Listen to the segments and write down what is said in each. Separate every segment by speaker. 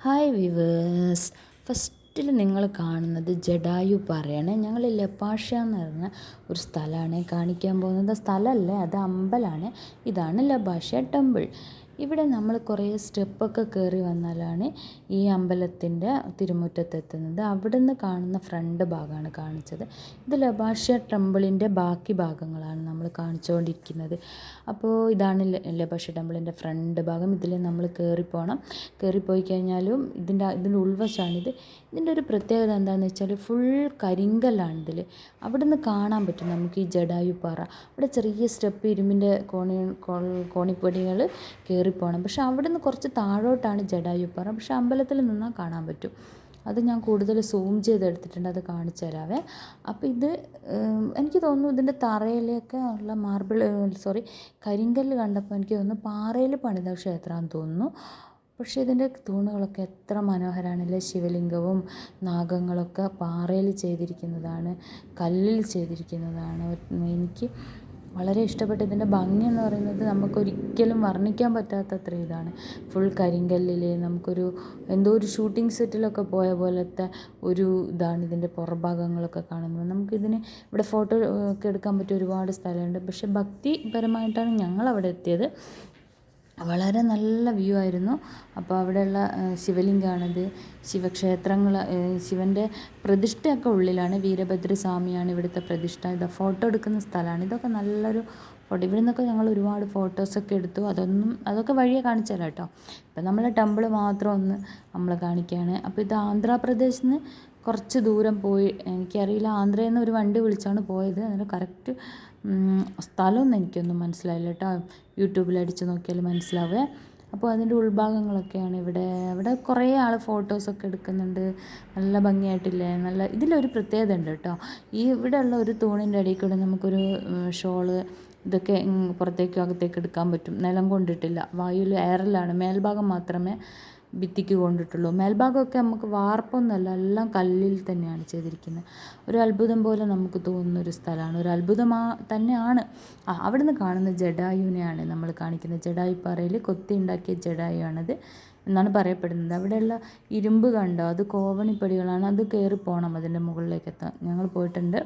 Speaker 1: Hi viewers, ഫസ്റ്റിൽ നിങ്ങൾ കാണുന്നത് ജഡായു പാറയാണ്. ഞങ്ങൾ ലപാഷ എന്ന് പറഞ്ഞ ഒരു സ്ഥലമാണ് കാണിക്കാൻ പോകുന്നത്. സ്ഥലമല്ല, അത് അമ്പലമാണ്. ഇതാണ് ലപാഷ ടെമ്പിൾ. ഇവിടെ നമ്മൾ കുറേ സ്റ്റെപ്പൊക്കെ കയറി വന്നാലാണ് ഈ അമ്പലത്തിൻ്റെ തിരുമുറ്റത്തെത്തുന്നത്. അവിടെ നിന്ന് കാണുന്ന ഫ്രണ്ട് ഭാഗമാണ് കാണിച്ചത്. ഇത് ലപാഷ ടെമ്പിളിൻ്റെ ബാക്കി ഭാഗങ്ങളാണ് നമ്മൾ കാണിച്ചുകൊണ്ടിരിക്കുന്നത്. അപ്പോൾ ഇതാണ് ലപാഷ ടെമ്പിളിൻ്റെ ഫ്രണ്ട് ഭാഗം. ഇതിൽ നമ്മൾ കയറിപ്പോകണം. കയറിപ്പോയി കഴിഞ്ഞാലും ഇതിൻ്റെ ഉൾവശമാണിത്. ഇതിൻ്റെ ഒരു പ്രത്യേകത എന്താണെന്ന് വെച്ചാൽ ഫുൾ കരിങ്കല്ലാണ് ഇതിൽ. അവിടെ നിന്ന് കാണാൻ പറ്റും നമുക്ക് ഈ ജഡായു പാറ. അവിടെ ചെറിയ സ്റ്റെപ്പ് ഇരുമ്പിൻ്റെ കോണിപ്പടികൾ കയറിപ്പോകണം. പക്ഷെ അവിടെ നിന്ന് കുറച്ച് താഴോട്ടാണ് ജഡായു പാറ. പക്ഷെ അമ്പലത്തിൽ നിന്നാൽ കാണാൻ പറ്റും. അത് ഞാൻ കൂടുതൽ സൂം ചെയ്തെടുത്തിട്ടുണ്ട്, അത് കാണിച്ചു തരാവേ. അപ്പോൾ ഇത് എനിക്ക് തോന്നുന്നു ഇതിൻ്റെ തറയിലൊക്കെ ഉള്ള കരിങ്കല്ല് കണ്ടപ്പോൾ എനിക്ക് തോന്നുന്നു പാറയിൽ പണിത ക്ഷേത്രമാണെന്ന് തോന്നുന്നു. പക്ഷേ ഇതിൻ്റെ തൂണുകളൊക്കെ എത്ര മനോഹരമാണല്ലേ. ശിവലിംഗവും നാഗങ്ങളൊക്കെ പാറയിൽ ചെയ്തിരിക്കുന്നതാണ്, കല്ലിൽ ചെയ്തിരിക്കുന്നതാണ്. എനിക്ക് വളരെ ഇഷ്ടപ്പെട്ട ഇതിൻ്റെ ഭംഗി എന്ന് പറയുന്നത് നമുക്കൊരിക്കലും വർണ്ണിക്കാൻ പറ്റാത്തത്ര ഇതാണ്. ഫുൾ കരിങ്കല്ലിൽ നമുക്കൊരു എന്തോ ഒരു ഷൂട്ടിംഗ് സെറ്റിലൊക്കെ പോയ പോലത്തെ ഒരു ഇതാണ് ഇതിൻ്റെ പുറഭാഗങ്ങളൊക്കെ കാണുന്നത്. നമുക്കിതിന് ഇവിടെ ഫോട്ടോ ഒക്കെ എടുക്കാൻ പറ്റിയ ഒരുപാട് സ്ഥലമുണ്ട്. പക്ഷേ ഭക്തിപരമായിട്ടാണ് ഞങ്ങളവിടെ എത്തിയത്. വളരെ നല്ല വ്യൂ ആയിരുന്നു. അപ്പോൾ അവിടെയുള്ള ശിവലിംഗമാണിത്. ശിവക്ഷേത്രങ്ങൾ, ശിവൻ്റെ പ്രതിഷ്ഠയൊക്കെ ഉള്ളിലാണ്. വീരഭദ്രസ്വാമിയാണ് ഇവിടുത്തെ പ്രതിഷ്ഠ. ഇത് ഫോട്ടോ എടുക്കുന്ന സ്ഥലമാണ്. ഇതൊക്കെ നല്ലൊരു ഫോട്ടോ. ഇവിടെ നിന്നൊക്കെ ഞങ്ങൾ ഒരുപാട് ഫോട്ടോസൊക്കെ എടുത്തു. അതൊക്കെ വഴിയെ കാണിച്ചു തരാം കേട്ടോ. ഇപ്പം നമ്മളെ ടെമ്പിൾ മാത്രം ഒന്ന് നമ്മൾ കാണിക്കുകയാണ്. അപ്പോൾ ഇത് ആന്ധ്രാപ്രദേശിൽ നിന്ന് കുറച്ച് ദൂരം പോയി, എനിക്കറിയില്ല, ആന്ധ്രയിൽ നിന്ന് ഒരു വണ്ടി വിളിച്ചാണ് പോയത്. അതിന് കറക്റ്റ് സ്ഥലമൊന്നും എനിക്കൊന്നും മനസ്സിലായില്ല കേട്ടോ. യൂട്യൂബിൽ അടിച്ച് നോക്കിയാൽ മനസ്സിലാവേ. അപ്പോൾ അതിൻ്റെ ഉൾഭാഗങ്ങളൊക്കെയാണ് ഇവിടെ കുറേ ആൾ ഫോട്ടോസൊക്കെ എടുക്കുന്നുണ്ട്. നല്ല ഭംഗിയായിട്ടില്ലേ. ഇതിലൊരു പ്രത്യേകത ഉണ്ട് കേട്ടോ. ഇവിടെയുള്ള ഒരു തൂണിൻ്റെ അടിയിൽ കൂടെ നമുക്കൊരു ഷോള് ഇതൊക്കെ പുറത്തേക്കും അകത്തേക്ക് എടുക്കാൻ പറ്റും. നിലം കൊണ്ടിട്ടില്ല, വായുവിൽ എയറിലാണ്. മേൽഭാഗം മാത്രമേ ഭിത്തിക്ക് കൊണ്ടിട്ടുള്ളൂ. മേൽഭാഗമൊക്കെ നമുക്ക് വാർപ്പൊന്നുമല്ല, എല്ലാം കല്ലിൽ തന്നെയാണ് ചെയ്തിരിക്കുന്നത്. ഒരു അത്ഭുതം പോലെ നമുക്ക് തോന്നുന്നൊരു സ്ഥലമാണ്. ഒരു അത്ഭുതം തന്നെയാണ്. അവിടെ നിന്ന് കാണുന്ന ജഡായുവിനെയാണ് നമ്മൾ കാണിക്കുന്നത്. ജഡായു പാറയിൽ കൊത്തി ഉണ്ടാക്കിയ ജഡായുവാണത് എന്നാണ് പറയപ്പെടുന്നത്. അവിടെയുള്ള ഇരുമ്പ് കണ്ടോ, അത് കോവണിപ്പടികളാണ്. അത് കയറി പോകണം അതിൻ്റെ മുകളിലേക്ക് എത്താൻ. ഞങ്ങൾ പോയിട്ടുണ്ട്.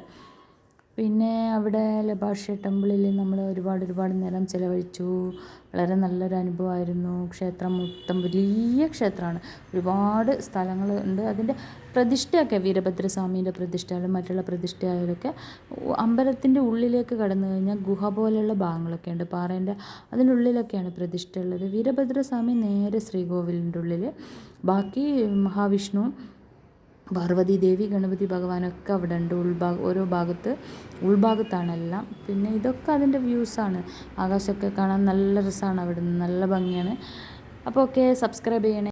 Speaker 1: പിന്നെ അവിടെ ലപാഷ ടെമ്പിളിൽ നമ്മൾ ഒരുപാട് നേരം ചിലവഴിച്ചു. വളരെ നല്ലൊരു അനുഭവമായിരുന്നു. ക്ഷേത്രം മൊത്തം വലിയ ക്ഷേത്രമാണ്. ഒരുപാട് സ്ഥലങ്ങൾ ഉണ്ട്. അതിൻ്റെ പ്രതിഷ്ഠയൊക്കെ വീരഭദ്രസ്വാമീൻ്റെ പ്രതിഷ്ഠയായാലും മറ്റുള്ള പ്രതിഷ്ഠയായാലൊക്കെ അമ്പലത്തിൻ്റെ ഉള്ളിലേക്ക് കടന്നു കഴിഞ്ഞാൽ ഗുഹ പോലെയുള്ള ഭാഗങ്ങളൊക്കെ ഉണ്ട്. പാറേൻ്റെ അതിൻ്റെ ഉള്ളിലൊക്കെയാണ് പ്രതിഷ്ഠ ഉള്ളത്. വീരഭദ്രസ്വാമി നേരെ ശ്രീകോവിലിൻ്റെ ഉള്ളിൽ, ബാക്കി മഹാവിഷ്ണു, പാർവതി ദേവി, ഗണപതി ഭഗവാനൊക്കെ അവിടെ ഉണ്ട്. ഓരോ ഉൾഭാഗത്താണ് എല്ലാം. പിന്നെ ഇതൊക്കെ അതിൻ്റെ വ്യൂസാണ്. ആകാശമൊക്കെ കാണാൻ നല്ല രസമാണ്. അവിടെ നിന്ന് നല്ല ഭംഗിയാണ്. അപ്പോൾ ഓക്കെ, സബ്സ്ക്രൈബ് ചെയ്യണേ.